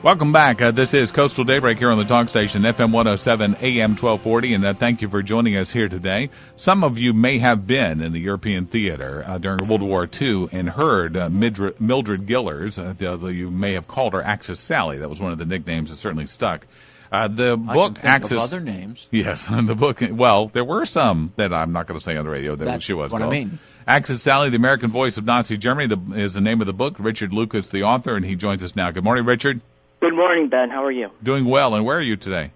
Welcome back. This is Coastal Daybreak here on the talk station, FM 107, AM 1240, and thank you for joining us here today. Some of you may have been in the European theater during World War II and heard Mildred Gillars. You may have called her Axis Sally. That was one of the nicknames that certainly stuck. The book Axis. Of other names. Yes, the book. Well, there were some that I'm not going to say on the radio. That's she was what called. I mean. Axis Sally, the American Voice of Nazi Germany, is the name of the book. Richard Lucas, the author, and he joins us now. Good morning, Richard. Good morning, Ben. How are you? Doing well. And where are you today?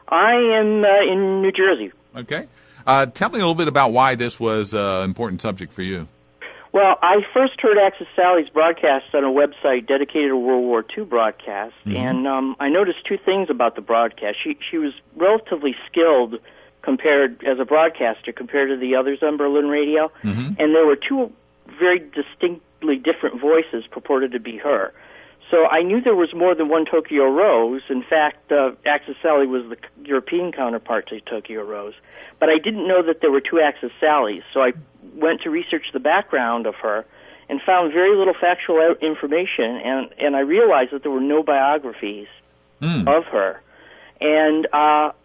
I am in New Jersey. Okay. Tell me a little bit about why this was an important subject for you. Well, I first heard Axis Sally's broadcast on a website dedicated to World War II broadcast, and I noticed two things about the broadcast. She was relatively skilled as a broadcaster compared to the others on Berlin radio, and there were two very distinctly different voices purported to be her. So I knew there was more than one Tokyo Rose. In fact, Axis Sally was the European counterpart to Tokyo Rose. But I didn't know that there were two Axis Sallys, so I went to research the background of her and found very little factual information, and I realized that there were no biographies of her. And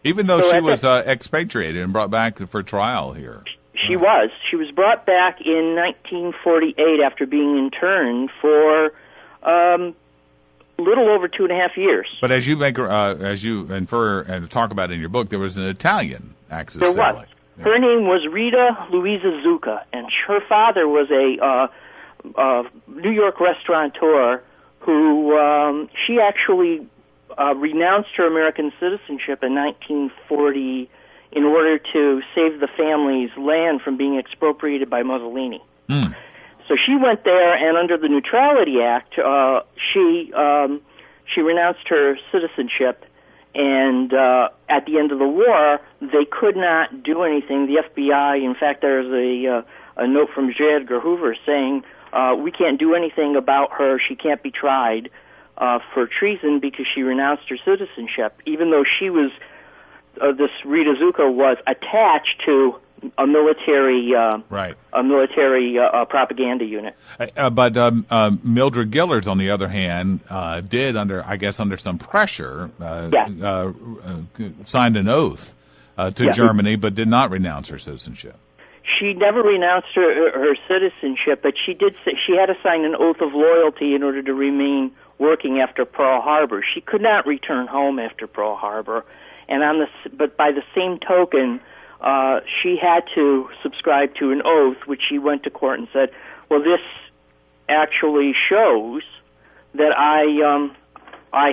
even though she was expatriated and brought back for trial here. She was. She was brought back in 1948 after being interned for little over 2.5 years. But as you infer and talk about in your book, there was an Italian Axis Sally. There was. Yeah. Her name was Rita Luisa Zucca, and her father was a New York restaurateur who she actually renounced her American citizenship in 1940 in order to save the family's land from being expropriated by Mussolini. So she went there, and under the Neutrality Act, she renounced her citizenship. And at the end of the war, they could not do anything. The FBI, in fact, there's a note from J. Edgar Hoover saying we can't do anything about her. She can't be tried for treason because she renounced her citizenship, even though she was this Rita Zucca was attached to a military propaganda unit. But Mildred Gillars, on the other hand, did under some pressure signed an oath to Germany, but did not renounce her citizenship. She never renounced her citizenship, but she did say she had to sign an oath of loyalty in order to remain working after Pearl Harbor. She could not return home after Pearl Harbor, but by the same token, she had to subscribe to an oath, which she went to court and said, well, this actually shows that I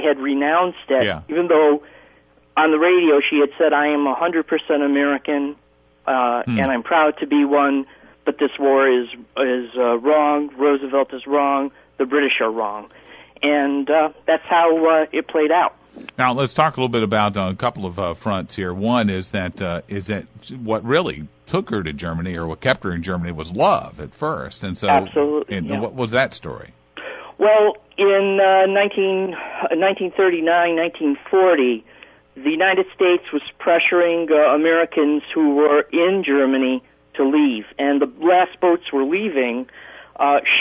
had renounced it, even though on the radio she had said, I am 100% American, and I'm proud to be one, but this war is wrong, Roosevelt is wrong, the British are wrong. And that's how it played out. Now, let's talk a little bit about a couple of fronts here. One is that what really took her to Germany, or what kept her in Germany, was love at first. And so, absolutely. What was that story? Well, in 1939, 1940, the United States was pressuring Americans who were in Germany to leave, and the last boats were leaving.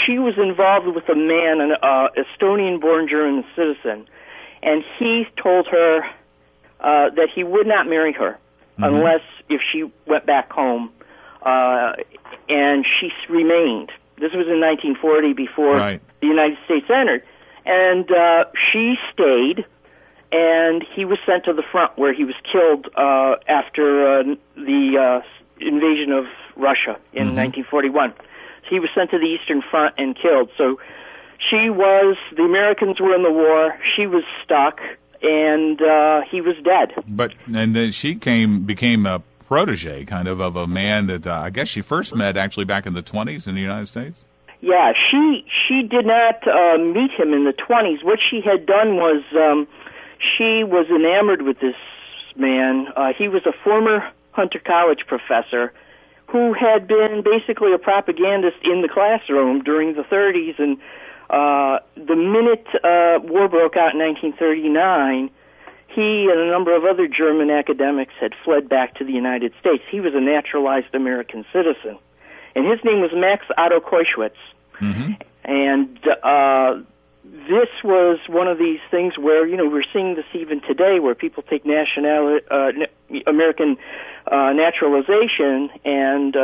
She was involved with a man, an Estonian-born German citizen, and he told her that he would not marry her unless if she went back home, and she remained. This was in 1940, before the United States entered, and she stayed, and he was sent to the front, where he was killed after the invasion of Russia in 1941. So he was sent to the Eastern Front and killed. So the Americans were in the war, she was stuck, and he was dead. And then she became a protege, kind of a man that I guess she first met actually back in the 20s in the United States? Yeah, she did not meet him in the 20s. What she had done was she was enamored with this man. He was a former Hunter College professor who had been basically a propagandist in the classroom during the 30s, and the minute war broke out in 1939, he and a number of other German academics had fled back to the United States. He was a naturalized American citizen, and his name was Max Otto Koischwitz. And this was one of these things where, we're seeing this even today, where people take American naturalization and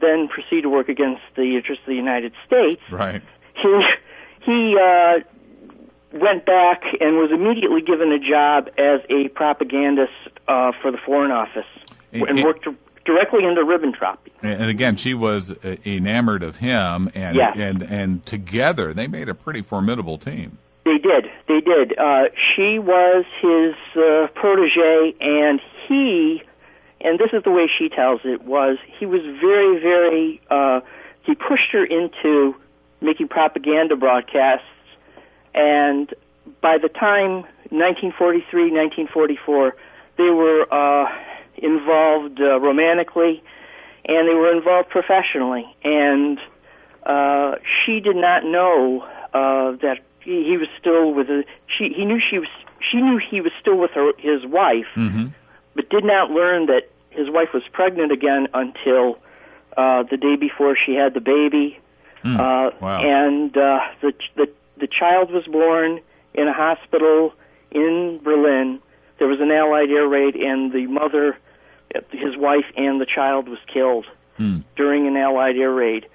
then proceed to work against the interests of the United States. Right. He went back and was immediately given a job as a propagandist for the Foreign Office and worked directly into Ribbentrop. And again, she was enamored of him, and yes. and together they made a pretty formidable team. They did. She was his protege, and and this is the way she tells it, he was very, very, he pushed her into making propaganda broadcasts, and by the time 1943, 1944, they were involved romantically, and they were involved professionally, and she did not know that he was still with she knew he was still with his wife, mm-hmm. but did not learn that his wife was pregnant again until the day before she had the baby. Wow. And the child was born in a hospital in Berlin. There was an Allied air raid, and the mother, his wife, and the child was killed during an Allied air raid.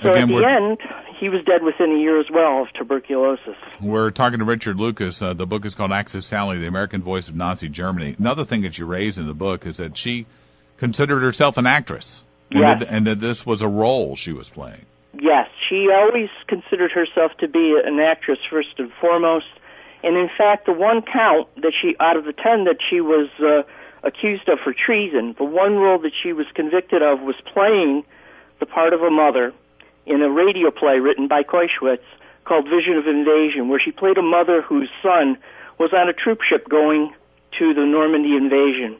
So again, at the end, he was dead within a year as well of tuberculosis. We're talking to Richard Lucas. The book is called Axis Sally, The American Voice of Nazi Germany. Another thing that you raised in the book is that she considered herself an actress, yes. and that this was a role she was playing. Yes, she always considered herself to be an actress first and foremost. And in fact, the one count that out of the 10 that she was accused of for treason, the one role that she was convicted of was playing the part of a mother in a radio play written by Koischwitz called Vision of Invasion, where she played a mother whose son was on a troop ship going to the Normandy invasion.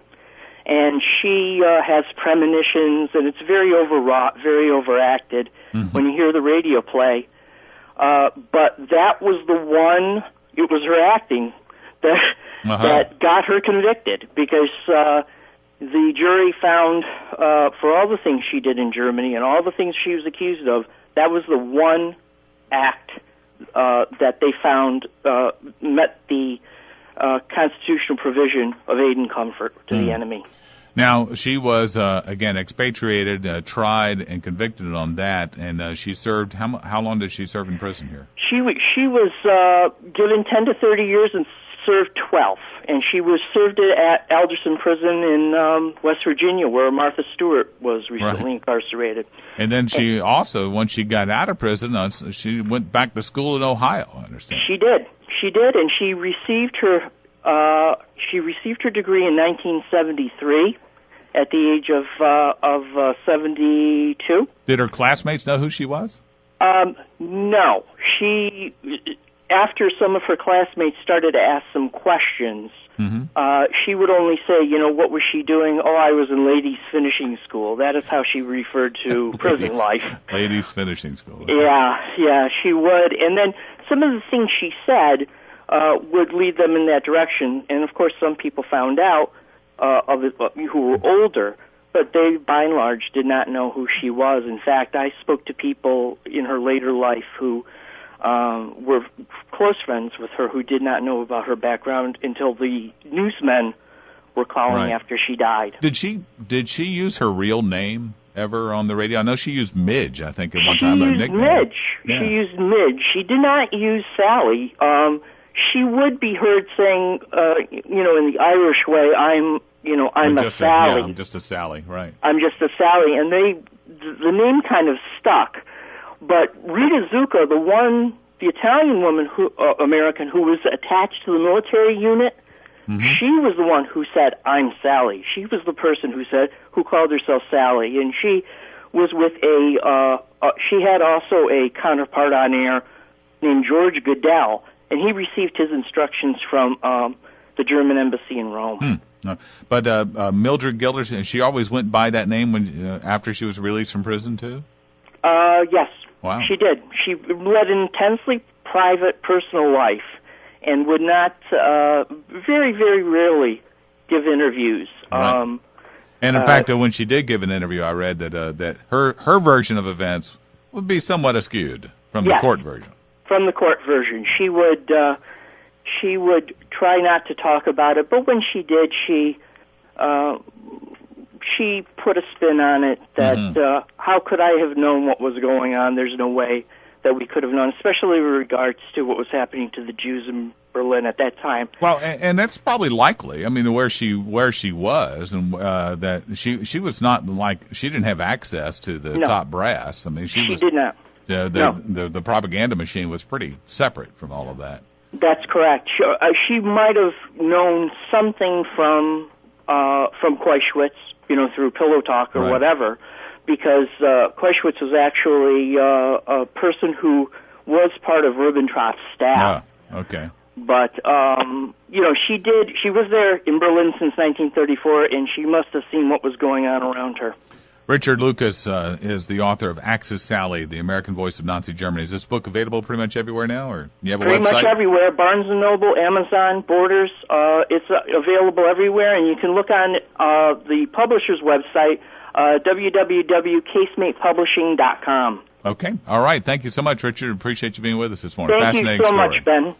And she has premonitions, and it's very overwrought, very overacted when you hear the radio play. But that was the one, it was her acting that got her convicted, because the jury found, for all the things she did in Germany and all the things she was accused of, that was the one act that they found met the constitutional provision of aid and comfort to the enemy. Now, she was, again, expatriated, tried, and convicted on that, and she served, how long did she serve in prison here? She was given 10 to 30 years and served 12, and she was served at Alderson Prison in West Virginia, where Martha Stewart was recently incarcerated. And then she also, once she got out of prison, she went back to school in Ohio, I understand. She did, and she received her degree in 1973 at the age of 72. Did her classmates know who she was? No. After some of her classmates started to ask some questions, she would only say, what was she doing? Oh, I was in ladies' finishing school. That is how she referred to prison life. Ladies' finishing school. Yeah, she would. And then some of the things she said would lead them in that direction. And, of course, some people found out who were older, but they, by and large, did not know who she was. In fact, I spoke to people in her later life who were close friends with her who did not know about her background until the newsmen were calling after she died. Did she use her real name ever on the radio? I know she used Midge, I think, at one time. She used Midge. She did not use Sally. She would be heard saying, in the Irish way, I'm a Sally. I'm just a Sally, right. I'm just a Sally. And the name kind of stuck. But Rita Zucca, the Italian woman, American, who was attached to the military unit, she was the one who said, I'm Sally. She was the person who called herself Sally. And she was with she had also a counterpart on air named George Goodell, and he received his instructions from the German embassy in Rome. But Mildred Gillars, she always went by that name after she was released from prison, too? Yes. Wow. She did. She led an intensely private, personal life and would not, very, very rarely give interviews. Right. And in fact, when she did give an interview, I read that her version of events would be somewhat skewed from the court version. from the court version. She would try not to talk about it, but when she did, she put a spin on it that how could I have known what was going on? There's no way that we could have known, especially with regards to what was happening to the Jews in Berlin at that time. Well, and that's probably likely. I mean, where she was, and that she was not like, she didn't have access to the top brass. I mean, she did not. The propaganda machine was pretty separate from all of that. That's correct. She might have known something from Koischwitz, through pillow talk or whatever, because Koischwitz was actually a person who was part of Ribbentrop's staff. Oh, okay. But she was there in Berlin since 1934, and she must have seen what was going on around her. Richard Lucas is the author of Axis Sally, The American Voice of Nazi Germany. Is this book available pretty much everywhere now, or you have a website? Pretty much everywhere. Barnes & Noble, Amazon, Borders. It's available everywhere, and you can look on the publisher's website, www.casematepublishing.com. Okay. All right. Thank you so much, Richard. Appreciate you being with us this morning. Thank you so much, Ben.